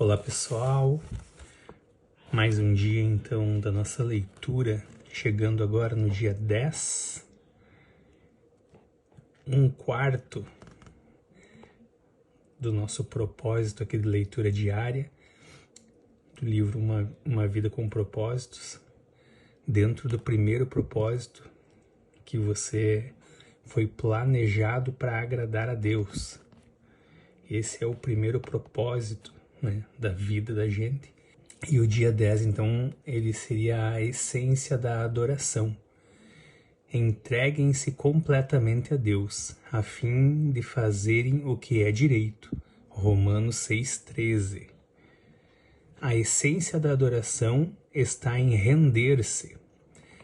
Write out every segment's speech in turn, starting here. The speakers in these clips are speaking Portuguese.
Olá pessoal, mais um dia então da nossa leitura, chegando agora no dia 10, um quarto do nosso propósito aqui de leitura diária, do livro Uma Vida com Propósitos, dentro do primeiro propósito, que você foi planejado para agradar a Deus. Esse é o primeiro propósito, né, da vida da gente. E o dia 10, então, ele seria a essência da adoração. Entreguem-se completamente a Deus, a fim de fazerem o que é direito. Romanos 6,13. A essência da adoração está em render-se.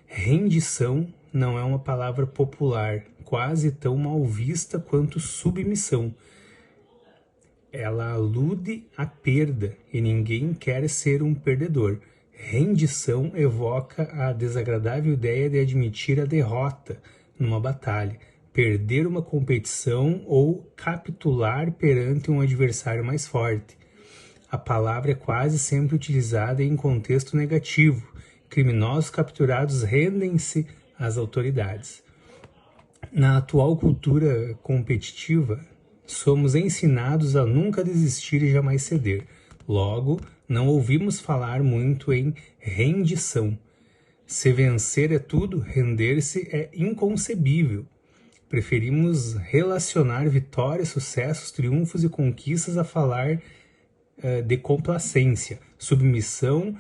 Rendição não é uma palavra popular, quase tão mal vista quanto submissão. Ela alude à perda e ninguém quer ser um perdedor. Rendição evoca a desagradável ideia de admitir a derrota numa batalha, perder uma competição ou capitular perante um adversário mais forte. A palavra é quase sempre utilizada em contexto negativo. Criminosos capturados rendem-se às autoridades. Na atual cultura competitiva, somos ensinados a nunca desistir e jamais ceder. Logo, não ouvimos falar muito em rendição. Se vencer é tudo, render-se é inconcebível. Preferimos relacionar vitórias, sucessos, triunfos e conquistas a falar de complacência, submissão,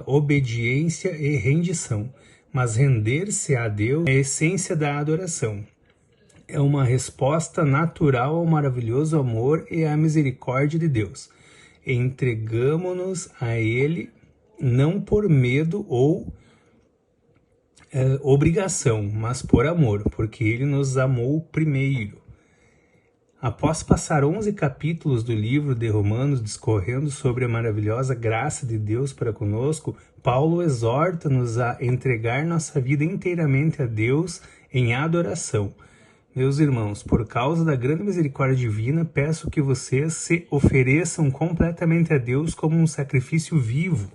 obediência e rendição. Mas render-se a Deus é a essência da adoração. É uma resposta natural ao maravilhoso amor e à misericórdia de Deus. Entregamo-nos a Ele não por medo ou obrigação, mas por amor, porque Ele nos amou primeiro. Após passar 11 capítulos do livro de Romanos discorrendo sobre a maravilhosa graça de Deus para conosco, Paulo exorta-nos a entregar nossa vida inteiramente a Deus em adoração. Meus irmãos, por causa da grande misericórdia divina, peço que vocês se ofereçam completamente a Deus como um sacrifício vivo,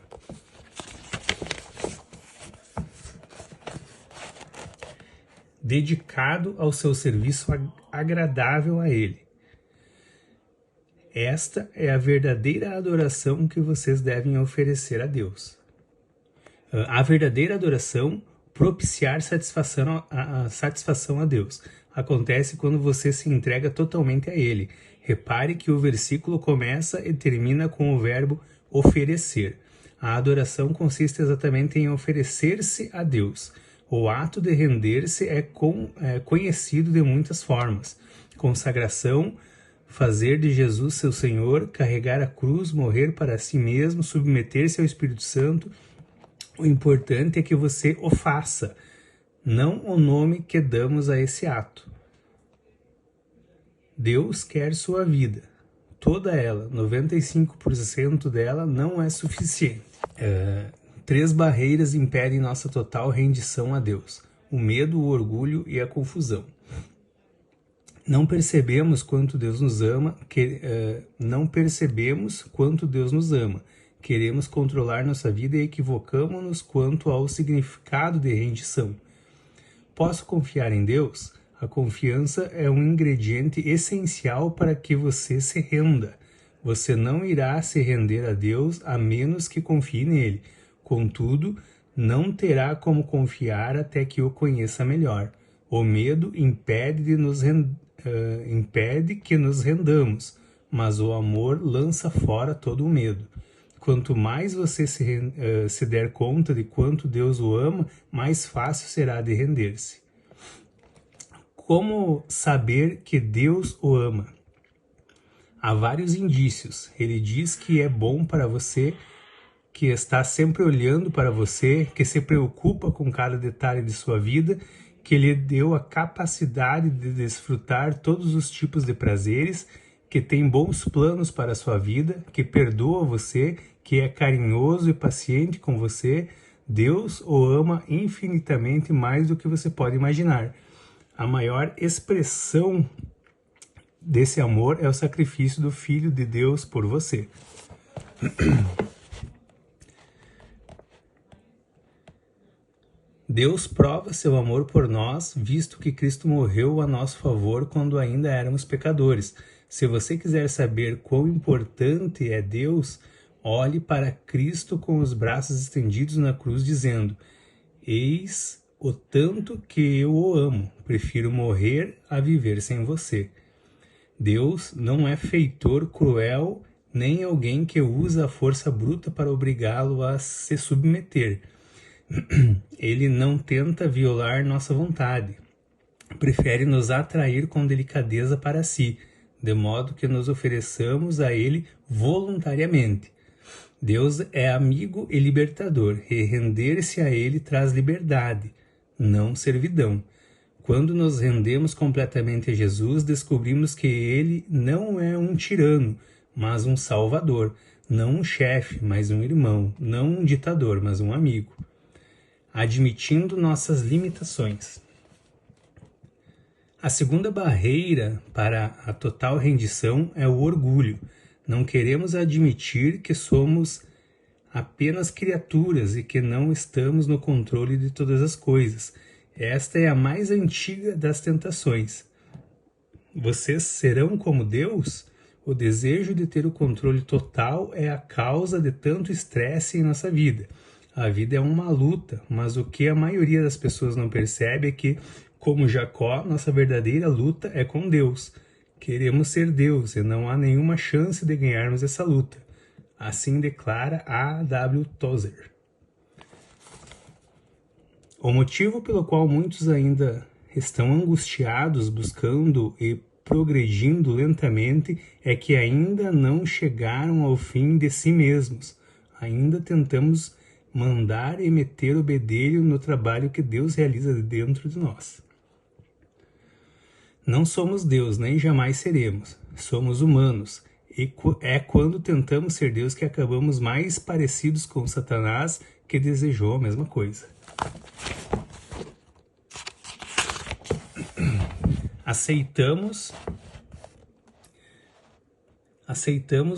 dedicado ao seu serviço agradável a Ele. Esta é a verdadeira adoração que vocês devem oferecer a Deus. A verdadeira adoração, propiciar satisfação a Deus, acontece quando você se entrega totalmente a Ele. Repare que o versículo começa e termina com o verbo oferecer. A adoração consiste exatamente em oferecer-se a Deus. O ato de render-se é conhecido de muitas formas. Consagração, fazer de Jesus seu Senhor, carregar a cruz, morrer para si mesmo, submeter-se ao Espírito Santo. O importante é que você o faça, não o nome que damos a esse ato. Deus quer sua vida, toda ela, 95% dela não é suficiente. 3 barreiras impedem nossa total rendição a Deus: o medo, o orgulho e a confusão. Não percebemos quanto Deus nos ama, Queremos controlar nossa vida e equivocamos-nos quanto ao significado de rendição. Posso confiar em Deus? A confiança é um ingrediente essencial para que você se renda. Você não irá se render a Deus a menos que confie nele. Contudo, não terá como confiar até que o conheça melhor. O medo impede que nos rendamos, mas o amor lança fora todo o medo. Quanto mais você se der conta de quanto Deus o ama, mais fácil será de render-se. Como saber que Deus o ama? Há vários indícios. Ele diz que é bom para você, que está sempre olhando para você, que se preocupa com cada detalhe de sua vida, que lhe deu a capacidade de desfrutar todos os tipos de prazeres, que tem bons planos para a sua vida, que perdoa você, que é carinhoso e paciente com você. Deus o ama infinitamente mais do que você pode imaginar. A maior expressão desse amor é o sacrifício do Filho de Deus por você. Deus prova seu amor por nós, visto que Cristo morreu a nosso favor quando ainda éramos pecadores. Se você quiser saber quão importante é Deus, olhe para Cristo com os braços estendidos na cruz, dizendo: eis o tanto que eu o amo, prefiro morrer a viver sem você. Deus não é feitor cruel, nem alguém que usa a força bruta para obrigá-lo a se submeter. Ele não tenta violar nossa vontade, prefere nos atrair com delicadeza para si, de modo que nos ofereçamos a ele voluntariamente. Deus é amigo e libertador, e render-se a ele traz liberdade, não servidão. Quando nos rendemos completamente a Jesus, descobrimos que ele não é um tirano, mas um salvador, não um chefe, mas um irmão, não um ditador, mas um amigo. Admitindo nossas limitações. A segunda barreira para a total rendição é o orgulho. Não queremos admitir que somos apenas criaturas e que não estamos no controle de todas as coisas. Esta é a mais antiga das tentações. Vocês serão como Deus? O desejo de ter o controle total é a causa de tanto estresse em nossa vida. A vida é uma luta, mas o que a maioria das pessoas não percebe é que, como Jacó, nossa verdadeira luta é com Deus. Queremos ser Deus e não há nenhuma chance de ganharmos essa luta. Assim declara A. W. Tozer. O motivo pelo qual muitos ainda estão angustiados, buscando e progredindo lentamente, é que ainda não chegaram ao fim de si mesmos. Ainda tentamos mandar e meter o bedelho no trabalho que Deus realiza dentro de nós. Não somos Deus, nem jamais seremos. Somos humanos. E é quando tentamos ser Deus que acabamos mais parecidos com Satanás, que desejou a mesma coisa. Aceitamos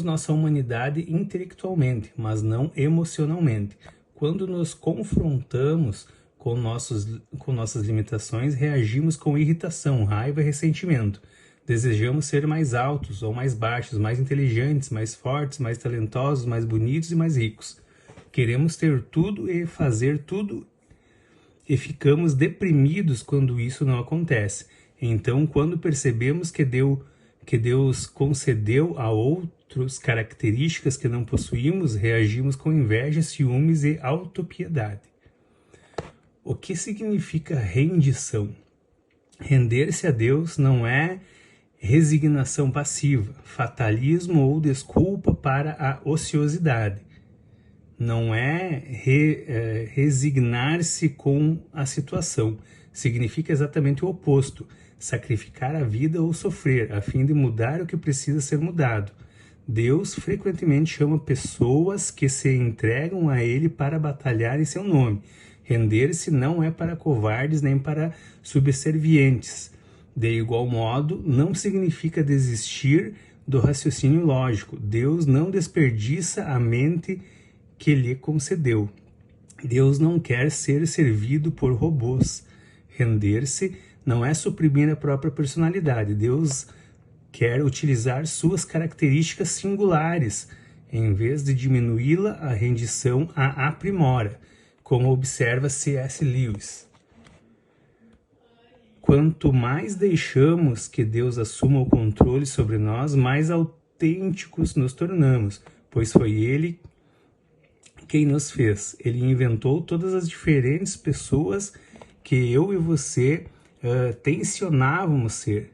nossa humanidade intelectualmente, mas não emocionalmente. Quando nos confrontamos com nossas limitações, reagimos com irritação, raiva e ressentimento. Desejamos ser mais altos ou mais baixos, mais inteligentes, mais fortes, mais talentosos, mais bonitos e mais ricos. Queremos ter tudo e fazer tudo e ficamos deprimidos quando isso não acontece. Então, quando percebemos que Deus concedeu a outros características que não possuímos, reagimos com inveja, ciúmes e autopiedade. O que significa rendição? Render-se a Deus não é resignação passiva, fatalismo ou desculpa para a ociosidade. Não é resignar-se com a situação. Significa exatamente o oposto. Sacrificar a vida ou sofrer, a fim de mudar o que precisa ser mudado. Deus frequentemente chama pessoas que se entregam a Ele para batalhar em seu nome. Render-se não é para covardes nem para subservientes. De igual modo, não significa desistir do raciocínio lógico. Deus não desperdiça a mente que lhe concedeu. Deus não quer ser servido por robôs. Render-se não é suprimir a própria personalidade. Deus quer utilizar suas características singulares. Em vez de diminuí-la, a rendição a aprimora, como observa C.S. Lewis. Quanto mais deixamos que Deus assuma o controle sobre nós, mais autênticos nos tornamos, pois foi Ele quem nos fez. Ele inventou todas as diferentes pessoas que eu e você tensionávamos ser.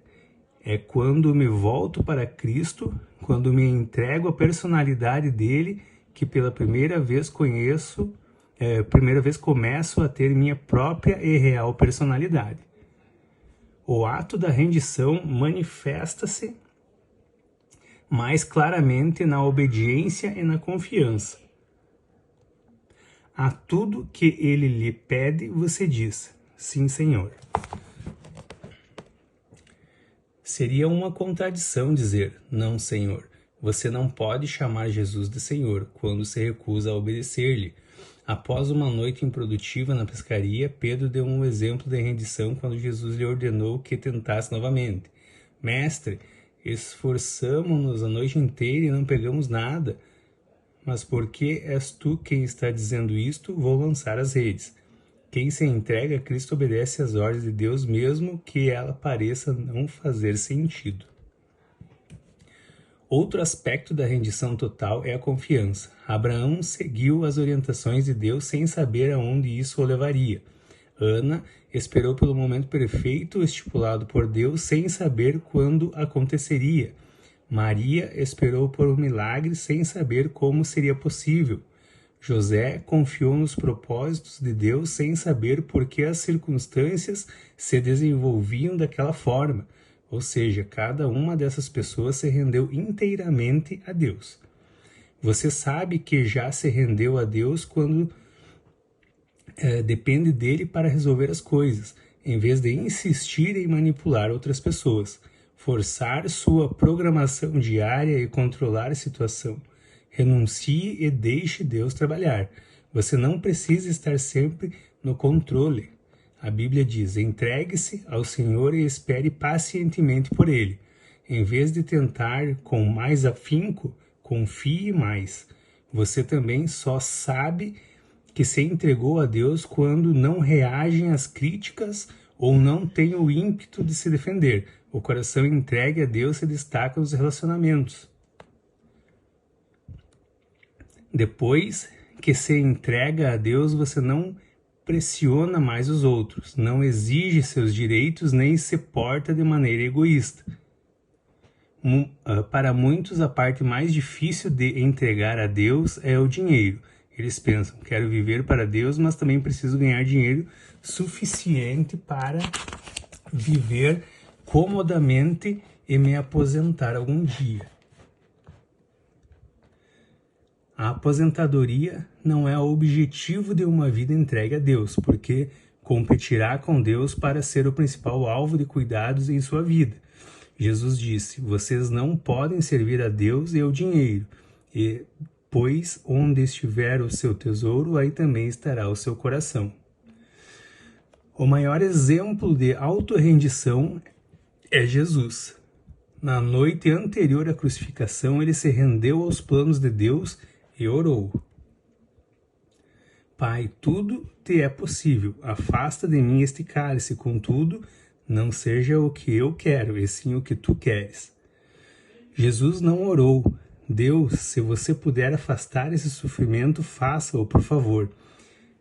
É quando me volto para Cristo, quando me entrego à personalidade dele, que pela primeira vez começo a ter minha própria e real personalidade. O ato da rendição manifesta-se mais claramente na obediência e na confiança. A tudo que ele lhe pede, você diz: sim, Senhor. Seria uma contradição dizer: não, Senhor. Você não pode chamar Jesus de Senhor quando se recusa a obedecer-lhe. Após uma noite improdutiva na pescaria, Pedro deu um exemplo de rendição quando Jesus lhe ordenou que tentasse novamente. Mestre, esforçamo-nos a noite inteira e não pegamos nada. Mas porque és tu quem está dizendo isto, vou lançar as redes. Quem se entrega a Cristo obedece às ordens de Deus, mesmo que ela pareça não fazer sentido. Outro aspecto da rendição total é a confiança. Abraão seguiu as orientações de Deus sem saber aonde isso o levaria. Ana esperou pelo momento perfeito estipulado por Deus sem saber quando aconteceria. Maria esperou por um milagre sem saber como seria possível. José confiou nos propósitos de Deus sem saber por que as circunstâncias se desenvolviam daquela forma. Ou seja, cada uma dessas pessoas se rendeu inteiramente a Deus. Você sabe que já se rendeu a Deus quando depende dele para resolver as coisas, em vez de insistir em manipular outras pessoas, forçar sua programação diária e controlar a situação. Renuncie e deixe Deus trabalhar. Você não precisa estar sempre no controle. A Bíblia diz: entregue-se ao Senhor e espere pacientemente por Ele. Em vez de tentar com mais afinco, confie mais. Você também só sabe que se entregou a Deus quando não reagem às críticas ou não tem o ímpeto de se defender. O coração entregue a Deus se destaca nos relacionamentos. Depois que se entrega a Deus, você não pressiona mais os outros, não exige seus direitos nem se porta de maneira egoísta. Para muitos, a parte mais difícil de entregar a Deus é o dinheiro. Eles pensam: quero viver para Deus, mas também preciso ganhar dinheiro suficiente para viver comodamente e me aposentar algum dia. A aposentadoria não é o objetivo de uma vida entregue a Deus, porque competirá com Deus para ser o principal alvo de cuidados em sua vida. Jesus disse: vocês não podem servir a Deus e ao dinheiro, pois onde estiver o seu tesouro, aí também estará o seu coração. O maior exemplo de autorrendição é Jesus. Na noite anterior à crucificação, ele se rendeu aos planos de Deus e orou: Pai, tudo te é possível, afasta de mim este cálice, contudo, não seja o que eu quero, e sim o que tu queres. Jesus não orou: Deus, se você puder afastar esse sofrimento, faça-o, por favor.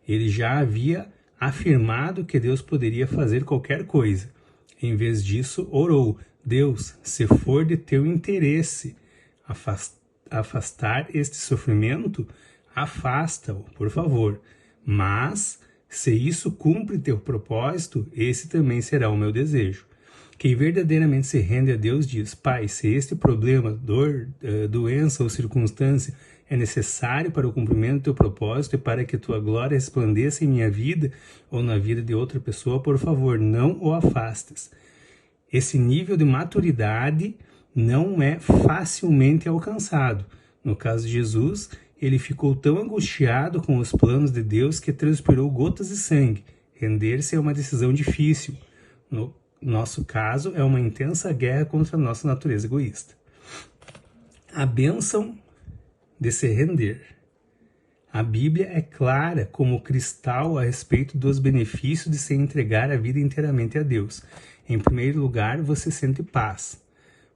Ele já havia afirmado que Deus poderia fazer qualquer coisa. Em vez disso, orou: Deus, se for de teu interesse afastar este sofrimento, afasta-o, por favor. Mas, se isso cumpre teu propósito, esse também será o meu desejo. Quem verdadeiramente se rende a Deus diz: Pai, se este problema, dor, doença ou circunstância é necessário para o cumprimento do teu propósito e para que tua glória resplandeça em minha vida ou na vida de outra pessoa, por favor, não o afastes. Esse nível de maturidade não é facilmente alcançado. No caso de Jesus, ele ficou tão angustiado com os planos de Deus que transpirou gotas de sangue. Render-se é uma decisão difícil. No nosso caso, é uma intensa guerra contra a nossa natureza egoísta. A bênção de se render. A Bíblia é clara como cristal a respeito dos benefícios de se entregar a vida inteiramente a Deus. Em primeiro lugar, você sente paz.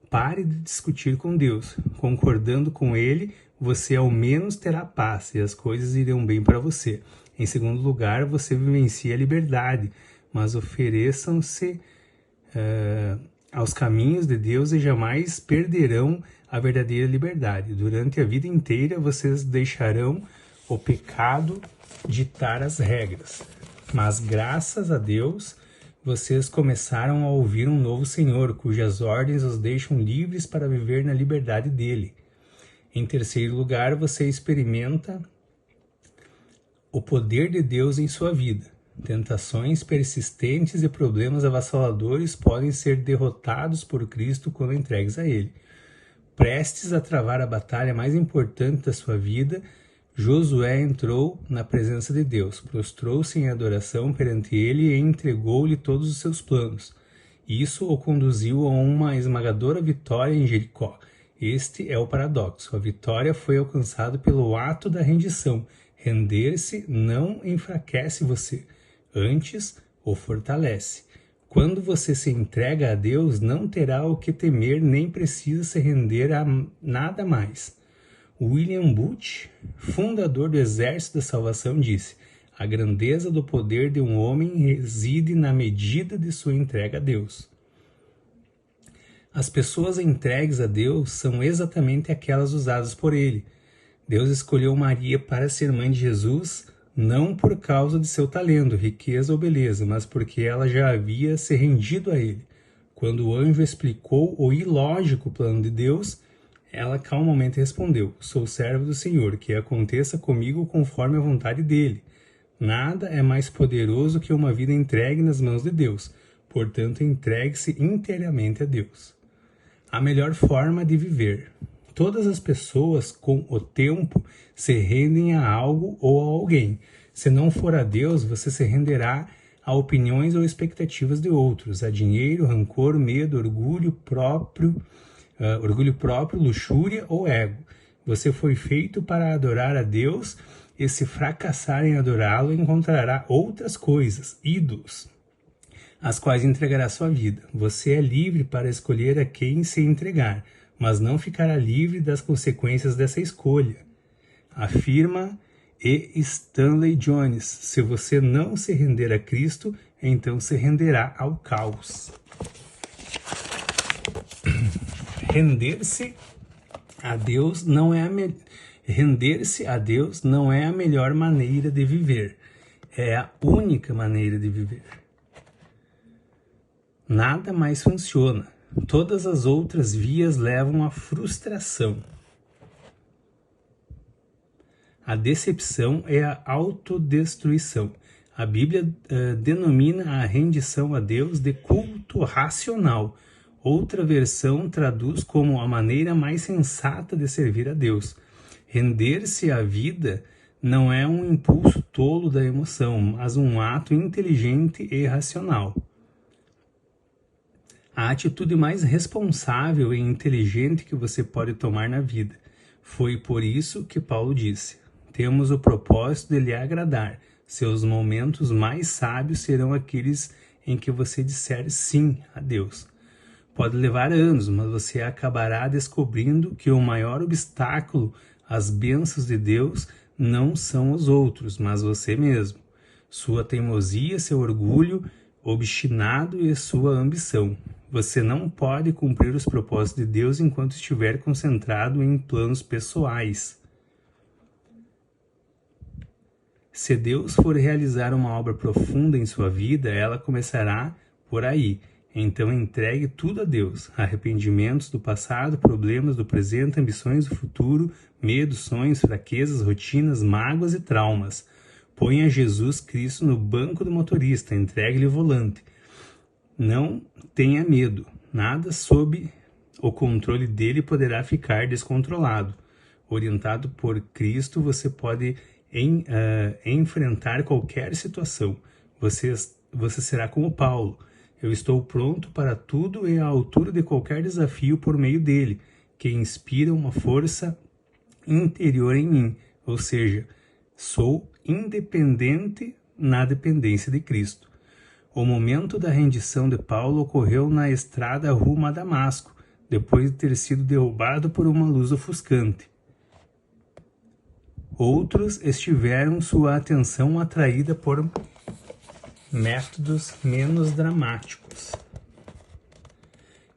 Pare de discutir com Deus. Concordando com Ele, você ao menos terá paz e as coisas irão bem para você. Em segundo lugar, você vivencia a liberdade, mas ofereçam-se aos caminhos de Deus e jamais perderão a verdadeira liberdade. Durante a vida inteira, vocês deixarão o pecado ditar as regras. Mas graças a Deus, vocês começaram a ouvir um novo Senhor, cujas ordens os deixam livres para viver na liberdade dele. Em terceiro lugar, você experimenta o poder de Deus em sua vida. Tentações persistentes e problemas avassaladores podem ser derrotados por Cristo quando entregues a Ele. Prestes a travar a batalha mais importante da sua vida, Josué entrou na presença de Deus, prostrou-se em adoração perante ele e entregou-lhe todos os seus planos. Isso o conduziu a uma esmagadora vitória em Jericó. Este é o paradoxo. A vitória foi alcançada pelo ato da rendição. Render-se não enfraquece você, antes o fortalece. Quando você se entrega a Deus, não terá o que temer nem precisa se render a nada mais. William Booth, fundador do Exército da Salvação, disse: a grandeza do poder de um homem reside na medida de sua entrega a Deus. As pessoas entregues a Deus são exatamente aquelas usadas por Ele. Deus escolheu Maria para ser mãe de Jesus, não por causa de seu talento, riqueza ou beleza, mas porque ela já havia se rendido a Ele. Quando o anjo explicou o ilógico plano de Deus, ela calmamente respondeu: sou servo do Senhor, que aconteça comigo conforme a vontade dele. Nada é mais poderoso que uma vida entregue nas mãos de Deus, portanto entregue-se inteiramente a Deus. A melhor forma de viver. Todas as pessoas, com o tempo, se rendem a algo ou a alguém. Se não for a Deus, você se renderá a opiniões ou expectativas de outros, a dinheiro, rancor, medo, orgulho próprio, luxúria ou ego. Você foi feito para adorar a Deus e, se fracassar em adorá-lo, encontrará outras coisas, ídolos, às quais entregará sua vida. Você é livre para escolher a quem se entregar, mas não ficará livre das consequências dessa escolha. Afirma E. Stanley Jones: se você não se render a Cristo, então se renderá ao caos. Render-se a Deus não é a melhor maneira de viver. É a única maneira de viver. Nada mais funciona. Todas as outras vias levam à frustração. A decepção é a autodestruição. A Bíblia denomina a rendição a Deus de culto racional. Outra versão traduz como a maneira mais sensata de servir a Deus. Render-se à vida não é um impulso tolo da emoção, mas um ato inteligente e racional. A atitude mais responsável e inteligente que você pode tomar na vida. Foi por isso que Paulo disse: temos o propósito de lhe agradar. Seus momentos mais sábios serão aqueles em que você disser sim a Deus. Pode levar anos, mas você acabará descobrindo que o maior obstáculo às bênçãos de Deus não são os outros, mas você mesmo. Sua teimosia, seu orgulho obstinado e sua ambição. Você não pode cumprir os propósitos de Deus enquanto estiver concentrado em planos pessoais. Se Deus for realizar uma obra profunda em sua vida, ela começará por aí. Então entregue tudo a Deus: arrependimentos do passado, problemas do presente, ambições do futuro, medos, sonhos, fraquezas, rotinas, mágoas e traumas. Ponha Jesus Cristo no banco do motorista, entregue-lhe o volante. Não tenha medo, nada sob o controle dele poderá ficar descontrolado. Orientado por Cristo, você pode enfrentar qualquer situação. Você será como Paulo: eu estou pronto para tudo e à altura de qualquer desafio por meio dele, que inspira uma força interior em mim. Ou seja, sou independente na dependência de Cristo. O momento da rendição de Paulo ocorreu na estrada rumo a Damasco, depois de ter sido derrubado por uma luz ofuscante. Outros tiveram sua atenção atraída por métodos menos dramáticos.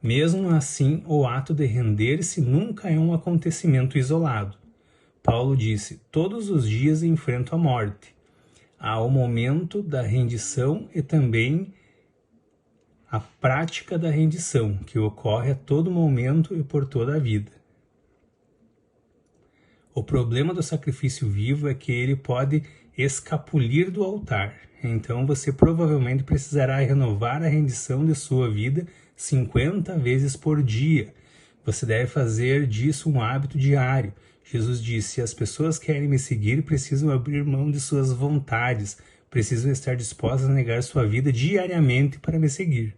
Mesmo assim, o ato de render-se nunca é um acontecimento isolado. Paulo disse: todos os dias enfrento a morte. Há o momento da rendição e também a prática da rendição, que ocorre a todo momento e por toda a vida. O problema do sacrifício vivo é que ele pode escapulir do altar. Então você provavelmente precisará renovar a rendição de sua vida 50 vezes por dia. Você deve fazer disso um hábito diário. Jesus disse: se as pessoas querem me seguir, precisam abrir mão de suas vontades, precisam estar dispostas a negar sua vida diariamente para me seguir.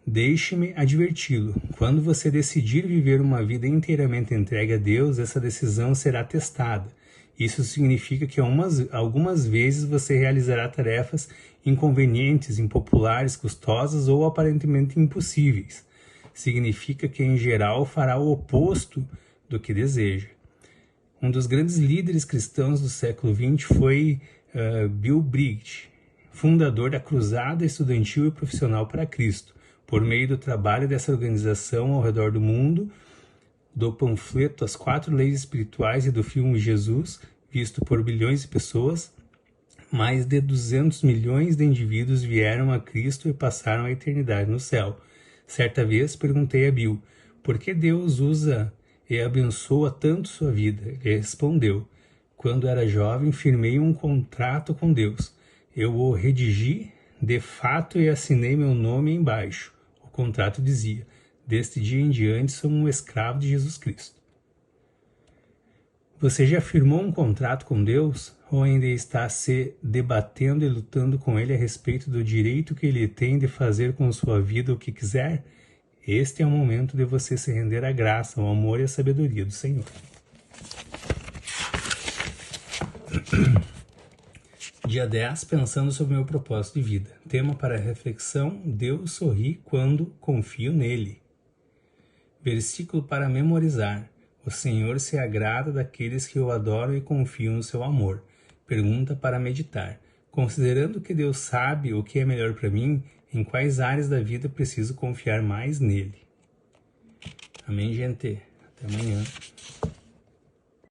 Deixe-me adverti-lo, quando você decidir viver uma vida inteiramente entregue a Deus, essa decisão será testada. Isso significa que algumas vezes você realizará tarefas inconvenientes, impopulares, custosas ou aparentemente impossíveis. Significa que, em geral, fará o oposto do que deseja. Um dos grandes líderes cristãos do século XX foi Bill Bright, fundador da Cruzada Estudantil e Profissional para Cristo. Por meio do trabalho dessa organização ao redor do mundo, do panfleto As 4 Leis Espirituais e do filme Jesus, visto por bilhões de pessoas, mais de 200 milhões de indivíduos vieram a Cristo e passaram a eternidade no céu. Certa vez perguntei a Bill, por que Deus usa e abençoa tanto sua vida? Ele respondeu, quando era jovem firmei um contrato com Deus. Eu o redigi de fato e assinei meu nome embaixo. O contrato dizia, deste dia em diante sou um escravo de Jesus Cristo. Você já firmou um contrato com Deus ou ainda está se debatendo e lutando com Ele a respeito do direito que Ele tem de fazer com sua vida o que quiser? Este é o momento de você se render à graça, ao amor e à sabedoria do Senhor. Dia 10, pensando sobre meu propósito de vida. Tema para reflexão, Deus sorri quando confio nele. Versículo para memorizar. O Senhor se agrada daqueles que o adoram e confiam no seu amor. Pergunta para meditar. Considerando que Deus sabe o que é melhor para mim, em quais áreas da vida preciso confiar mais nele? Amém, gente? Até amanhã.